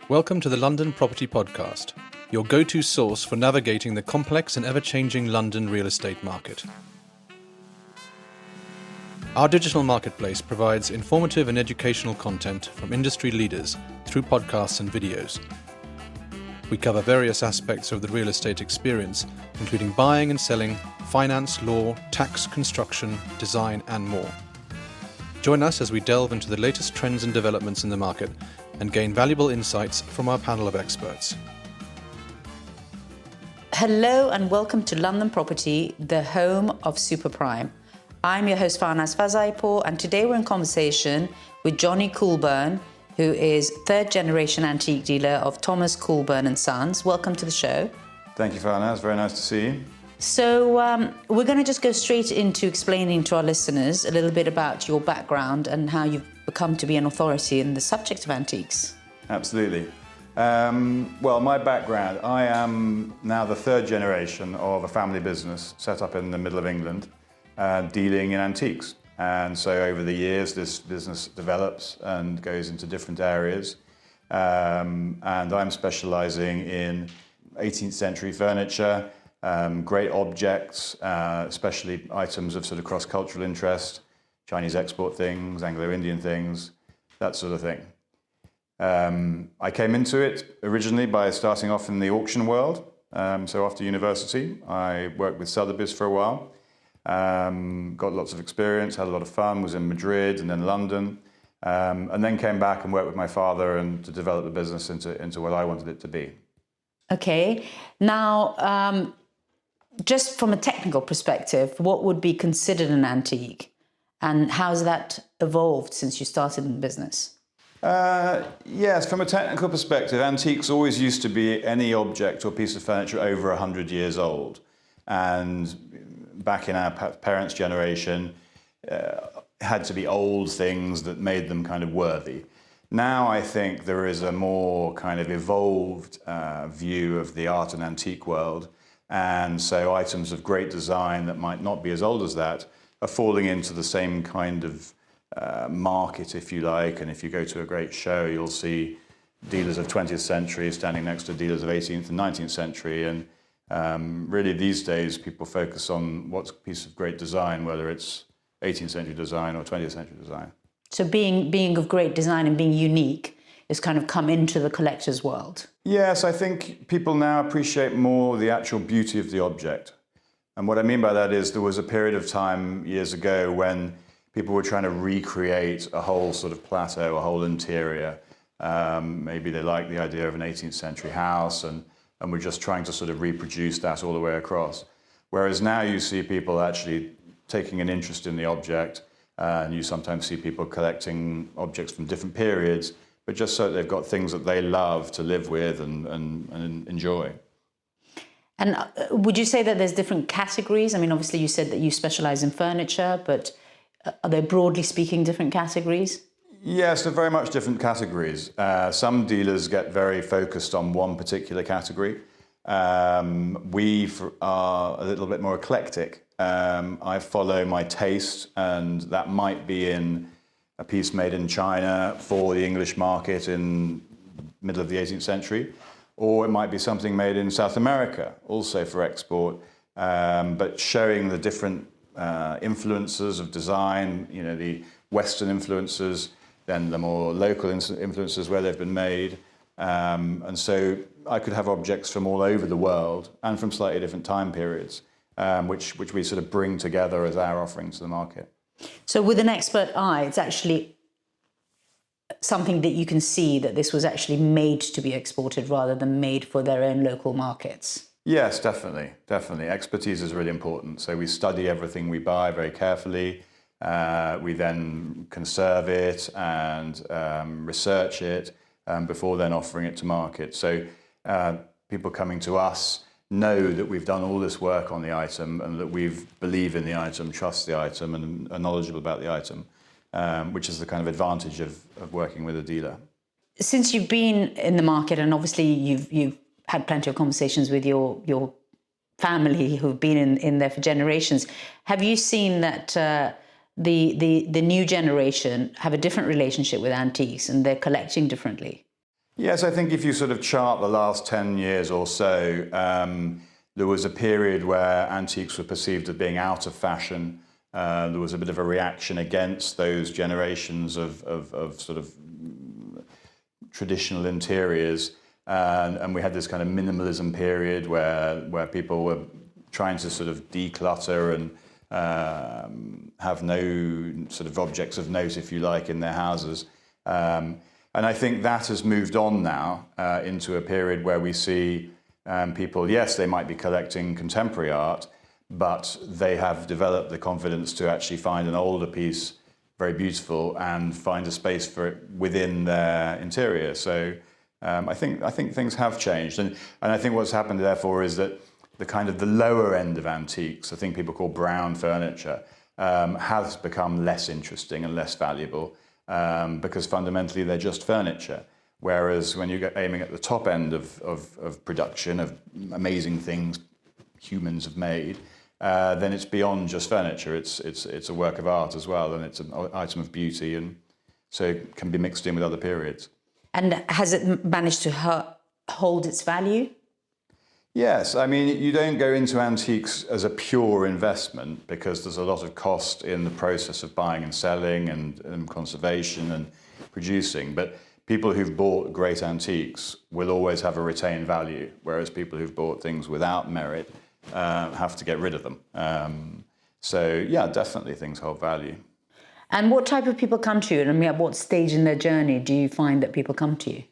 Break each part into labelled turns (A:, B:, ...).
A: Welcome to the London Property Podcast, your go-to source for navigating the complex and ever-changing London real estate market. Our digital marketplace provides informative and educational content from industry leaders through podcasts and videos. We cover various aspects of the real estate experience, including buying and selling, finance, law, tax, construction, design, and more. Join us as we delve into the latest trends and developments in the market and gain valuable insights from our panel of experts.
B: Hello and welcome to London Property, the home of super prime. I'm your host Farnaz Fazaipour, and today we're in conversation with Jonny Coulborn, who is third generation antique dealer of Thomas Coulborn Sons. Welcome to the show.
C: Thank you, Farnaz. Very nice to see you.
B: So we're going to just go straight into explaining to our listeners a little bit about your background and how you've become to be an authority in the subject of antiques.
C: Absolutely. Well, my background, I am now the third generation of a family business set up in the middle of England, dealing in antiques. And so over the years, this business develops and goes into different areas. And I'm specializing in 18th century furniture, great objects, especially items of sort of cross-cultural interest, Chinese export things, Anglo-Indian things, that sort of thing. I came into it originally by starting off in the auction world. So after university, I worked with Sotheby's for a while, got lots of experience, had a lot of fun, was in Madrid and then London, and then came back and worked with my father and to develop the business into what I wanted it to be. Okay.
B: Now, just from a technical perspective, what would be considered an antique? And how's that evolved since you started in the business?
C: Yes, from a technical perspective, antiques always used to be any object or piece of furniture over 100 years old. And back in our parents' generation, had to be old things that made them kind of worthy. Now I think there is a more kind of evolved view of the art and antique world. And so items of great design that might not be as old as that are falling into the same kind of market, if you like. And if you go to a great show, you'll see dealers of 20th century standing next to dealers of 18th and 19th century. And really these days, people focus on what's a piece of great design, whether it's 18th century design or 20th century design.
B: So being of great design and being unique has kind of come into the collector's world.
C: Yes, I think people now appreciate more the actual beauty of the object. And what I mean by that is there was a period of time years ago when people were trying to recreate a whole sort of plateau, a whole interior. Maybe they liked the idea of an 18th century house and were just trying to sort of reproduce that all the way across. Whereas now you see people actually taking an interest in the object, and you sometimes see people collecting objects from different periods, but just so that they've got things that they love to live with and enjoy.
B: And would you say that there's different categories? I mean, obviously you said that you specialize in furniture, but are there broadly speaking different categories?
C: Yes, they're very much different categories. Some dealers get very focused on one particular category. We are a little bit more eclectic. I follow my taste, and that might be in a piece made in China for the English market in the middle of the 18th century, or it might be something made in South America, also for export, but showing the different influences of design, you know, the Western influences, then the more local influences where they've been made. And so I could have objects from all over the world and from slightly different time periods, which we sort of bring together as our offering to the market.
B: So with an expert eye, it's actually something that you can see that this was actually made to be exported rather than made for their own local markets.
C: Yes, definitely. Expertise is really important. So we study everything we buy very carefully. We then conserve it and research it before then offering it to market. So people coming to us know that we've done all this work on the item and that we believe in the item, trust the item, and are knowledgeable about the item, which is the kind of advantage of working with a dealer.
B: Since you've been in the market, and obviously you've had plenty of conversations with your family who've been in there for generations, have you seen that the new generation have a different relationship with antiques and they're collecting differently?
C: Yes, I think if you sort of chart the last 10 years or so, there was a period where antiques were perceived as being out of fashion. There was a bit of a reaction against those generations of sort of traditional interiors. And we had this kind of minimalism period where people were trying to sort of declutter and have no sort of objects of note, if you like, in their houses. And I think that has moved on now into a period where we see people, yes, they might be collecting contemporary art, but they have developed the confidence to actually find an older piece very beautiful and find a space for it within their interior. So I think things have changed. And I think what's happened, therefore, is that the kind of the lower end of antiques, I think people call brown furniture, has become less interesting and less valuable. Because fundamentally they're just furniture. Whereas when you get aiming at the top end of production, of amazing things humans have made, then it's beyond just furniture. It's a work of art as well, and it's an item of beauty, and so it can be mixed in with other periods.
B: And has it managed to hold its value?
C: Yes, I mean, you don't go into antiques as a pure investment because there's a lot of cost in the process of buying and selling and conservation and producing. But people who've bought great antiques will always have a retained value, whereas people who've bought things without merit have to get rid of them. So, yeah, definitely things hold value.
B: And what type of people come to you? And I mean, at what stage in their journey do you find that people come to you?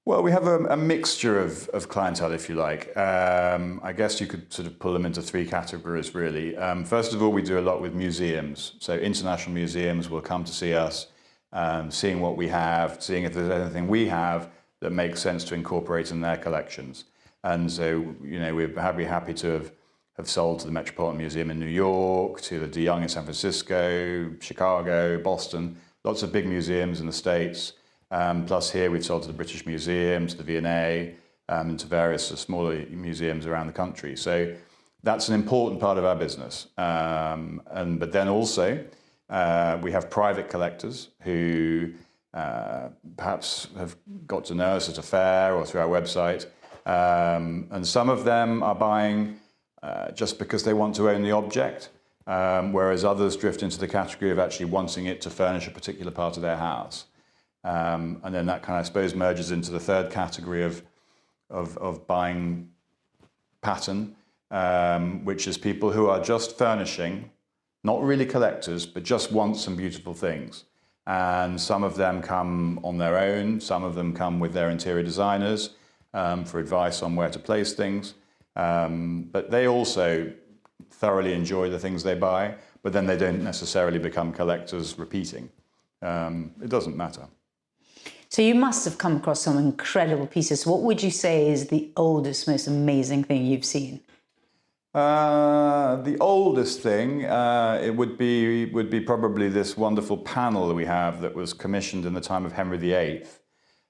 C: Well, we have a mixture of clientele, if you like. I guess you could sort of pull them into three categories, really. First of all, we do a lot with museums. So international museums will come to see us, seeing what we have, seeing if there's anything we have that makes sense to incorporate in their collections. And so, you know, we're happy to have sold to the Metropolitan Museum in New York, to the De Young in San Francisco, Chicago, Boston, lots of big museums in the States. Plus here we've sold to the British Museum, to the V&A, and to various smaller museums around the country. So that's an important part of our business. But then also we have private collectors who perhaps have got to know us at a fair or through our website. And some of them are buying just because they want to own the object, whereas others drift into the category of actually wanting it to furnish a particular part of their house. And then that kind of, I suppose, merges into the third category of buying pattern, which is people who are just furnishing, not really collectors, but just want some beautiful things. And some of them come on their own, some of them come with their interior designers for advice on where to place things. But they also thoroughly enjoy the things they buy, but then they don't necessarily become collectors repeating. It doesn't matter.
B: So you must have come across some incredible pieces. What would you say is the oldest, most amazing thing you've seen?
C: The oldest thing it would be probably this wonderful panel that we have that was commissioned in the time of Henry VIII,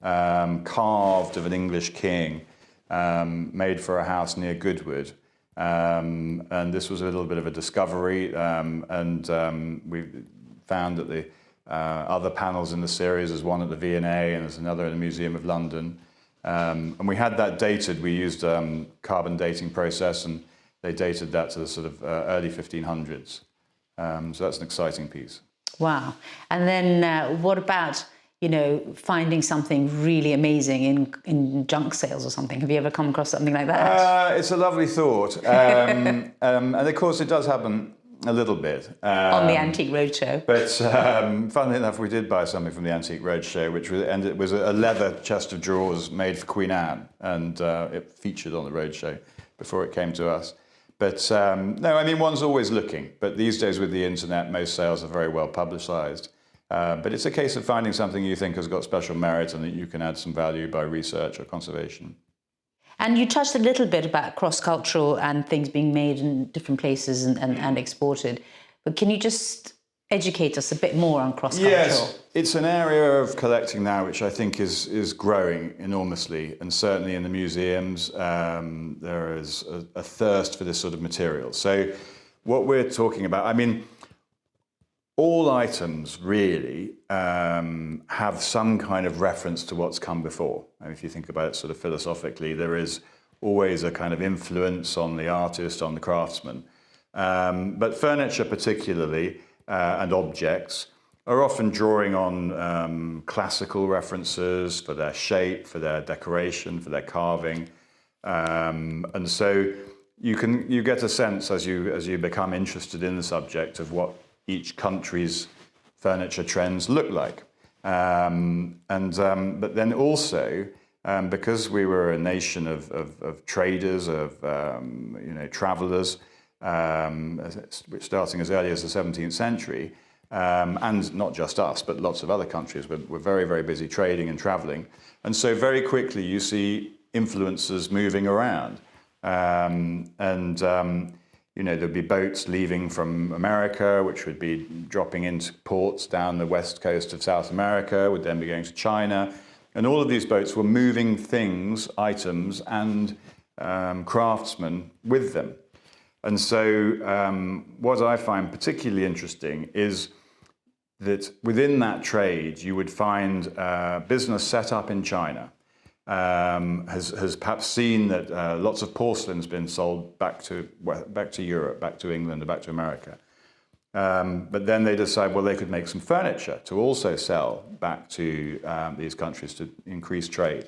C: carved of an English king, made for a house near Goodwood. And this was a little bit of a discovery, and we found that the other panels in the series, there's one at the V&A and there's another in the Museum of London. And we had that dated. We used carbon dating process, and they dated that to the sort of early 1500s. So that's an exciting piece.
B: Wow. And then what about, you know, finding something really amazing in junk sales or something? Have you ever come across something like that?
C: It's a lovely thought. And of course it does happen a little bit.
B: On the Antique Roadshow.
C: But funnily enough, we did buy something from the Antique Roadshow, which was a leather chest of drawers made for Queen Anne, and it featured on the Roadshow before it came to us. But no, I mean, one's always looking. But these days with the internet, most sales are very well publicised. But it's a case of finding something you think has got special merit and that you can add some value by research or conservation.
B: And you touched a little bit about cross-cultural and things being made in different places and exported. But can you just educate us a bit more on cross-cultural?
C: Yes, it's an area of collecting now which I think is growing enormously. And certainly in the museums, there is a thirst for this sort of material. So what we're talking about, I mean, all items really have some kind of reference to what's come before. And if you think about it sort of philosophically, there is always a kind of influence on the artist, on the craftsman. But furniture particularly, and objects, are often drawing on classical references for their shape, for their decoration, for their carving. And so you get a sense as you become interested in the subject of what each country's furniture trends look like. But then also, because we were a nation of traders, of travelers, starting as early as the 17th century, and not just us, but lots of other countries were very, very busy trading and traveling. And so very quickly you see influences moving around. There'd be boats leaving from America, which would be dropping into ports down the west coast of South America, would then be going to China. And all of these boats were moving things, items, and craftsmen with them. And so what I find particularly interesting is that within that trade, you would find business set up in China. Has perhaps seen that lots of porcelain's been sold back to Europe, back to England, or back to America. But then they decide, well, they could make some furniture to also sell back to these countries to increase trade.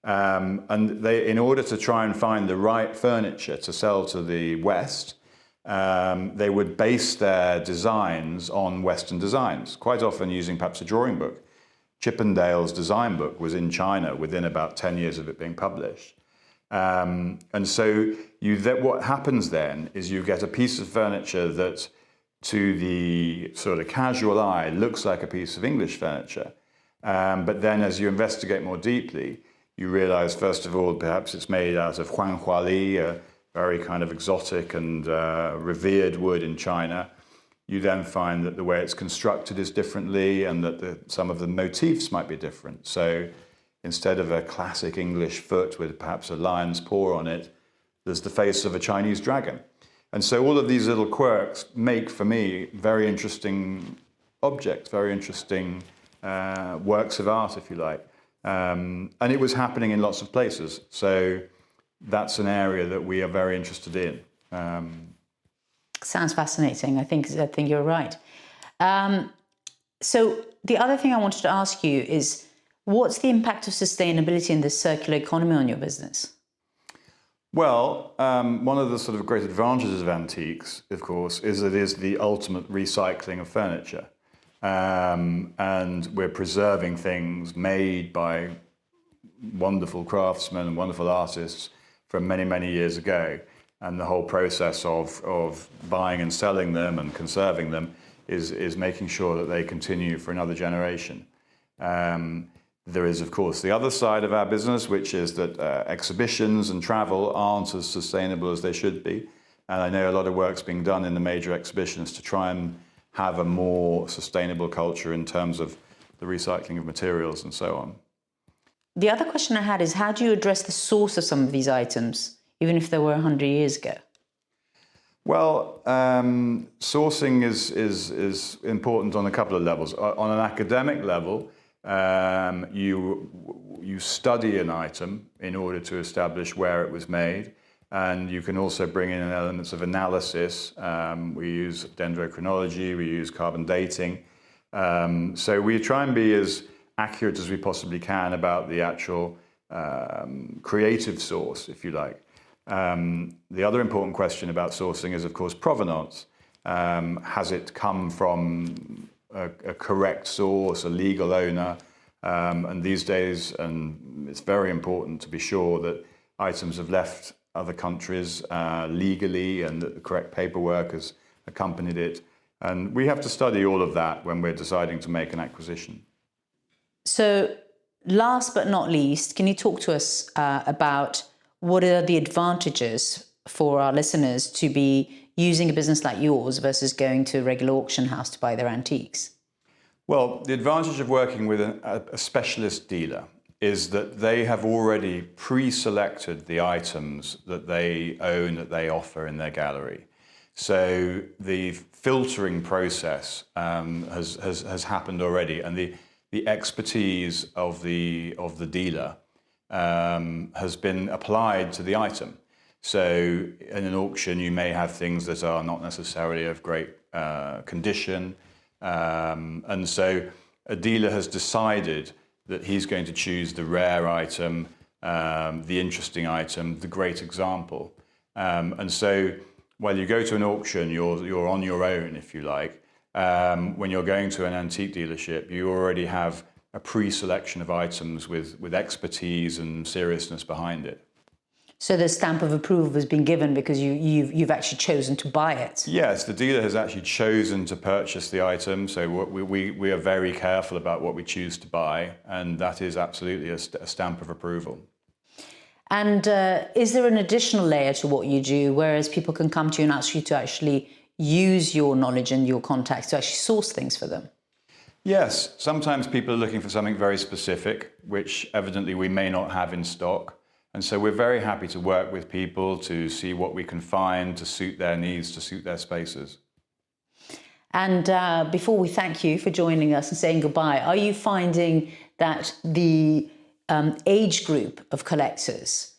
C: And they, in order to try and find the right furniture to sell to the West, they would base their designs on Western designs, quite often using perhaps a drawing book. Chippendale's design book was in China within about 10 years of it being published. And so what happens then is you get a piece of furniture that to the sort of casual eye looks like a piece of English furniture. But then as you investigate more deeply, you realize, first of all, perhaps it's made out of huanhuali, a very kind of exotic and revered wood in China. You then find that the way it's constructed is differently and that some of the motifs might be different. So instead of a classic English foot with perhaps a lion's paw on it, there's the face of a Chinese dragon. And so all of these little quirks make, for me, very interesting objects, very interesting works of art, if you like. And it was happening in lots of places. So that's an area that we are very interested in.
B: Sounds fascinating. I think you're right. So the other thing I wanted to ask you is, what's the impact of sustainability in the circular economy on your business?
C: Well, one of the sort of great advantages of antiques, of course, is it is the ultimate recycling of furniture. And we're preserving things made by wonderful craftsmen and wonderful artists from many, many years ago. And the whole process of buying and selling them and conserving them is making sure that they continue for another generation. There is, of course, the other side of our business, which is that exhibitions and travel aren't as sustainable as they should be. And I know a lot of work's being done in the major exhibitions to try and have a more sustainable culture in terms of the recycling of materials and so on.
B: The other question I had is, how do you address the source of some of these items, even if they were 100 years ago?
C: Well, sourcing is important on a couple of levels. On an academic level, you study an item in order to establish where it was made, and you can also bring in elements of analysis. We use dendrochronology, we use carbon dating. So we try and be as accurate as we possibly can about the actual creative source, if you like. The other important question about sourcing is, of course, provenance. Has it come from a correct source, a legal owner? And these days, and it's very important to be sure that items have left other countries legally and that the correct paperwork has accompanied it. And we have to study all of that when we're deciding to make an acquisition. So
B: last but not least, can you talk to us about what are the advantages for our listeners to be using a business like yours versus going to a regular auction house to buy their antiques?
C: Well, the advantage of working with a specialist dealer is that they have already pre-selected the items that they own, that they offer in their gallery. So the filtering process has happened already, and the expertise of the dealer has been applied to the item. So in an auction, you may have things that are not necessarily of great condition, and so a dealer has decided that he's going to choose the rare item, the interesting item, the great example. And so while you go to an auction, you're on your own, if you like. When you're going to an antique dealership, you already have a pre-selection of items with expertise and seriousness behind it.
B: So the stamp of approval has been given because you've actually chosen to buy it.
C: Yes, the dealer has actually chosen to purchase the item. So we are very careful about what we choose to buy, and that is absolutely a stamp of approval.
B: And is there an additional layer to what you do, whereas people can come to you and ask you to actually use your knowledge and your contacts to actually source things for them?
C: Yes, sometimes people are looking for something very specific, which evidently we may not have in stock. And so we're very happy to work with people to see what we can find to suit their needs, to suit their spaces.
B: And before we thank you for joining us and saying goodbye, are you finding that the age group of collectors,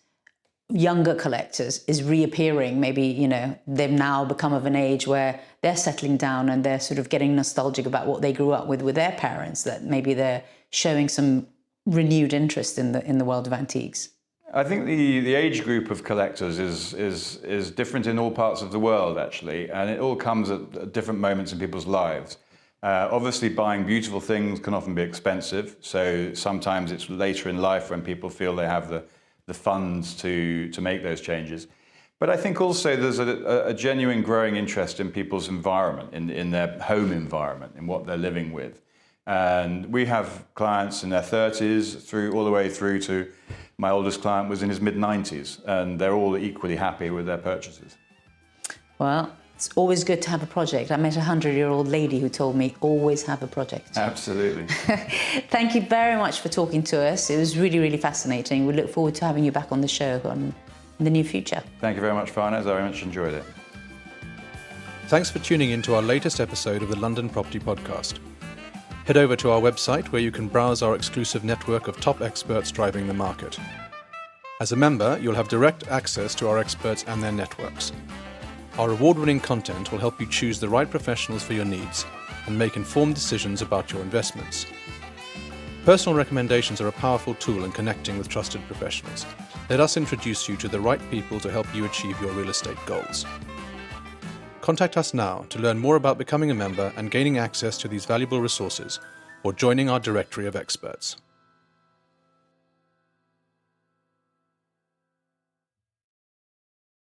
B: younger collectors, is reappearing? Maybe, they've now become of an age where they're settling down and they're sort of getting nostalgic about what they grew up with their parents, that maybe they're showing some renewed interest in the world of antiques.
C: I think the age group of collectors is different in all parts of the world, actually, and it all comes at different moments in people's lives. Obviously, buying beautiful things can often be expensive, so sometimes it's later in life when people feel they have the funds to make those changes. But I think also there's a genuine growing interest in people's environment, in their home environment, in what they're living with. And we have clients in their 30s all the way through to my oldest client was in his mid-90s, and they're all equally happy with their purchases.
B: Well, it's always good to have a project. I met a 100-year-old lady who told me, always have a project.
C: Absolutely.
B: Thank you very much for talking to us. It was really, really fascinating. We look forward to having you back on the show in the near future.
C: Thank you very much, Farnaz. I very much enjoyed it.
A: Thanks for tuning in to our latest episode of the London Property Podcast. Head over to our website where you can browse our exclusive network of top experts driving the market. As a member, you'll have direct access to our experts and their networks. Our award-winning content will help you choose the right professionals for your needs and make informed decisions about your investments. Personal recommendations are a powerful tool in connecting with trusted professionals. Let us introduce you to the right people to help you achieve your real estate goals. Contact us now to learn more about becoming a member and gaining access to these valuable resources, or joining our directory of experts.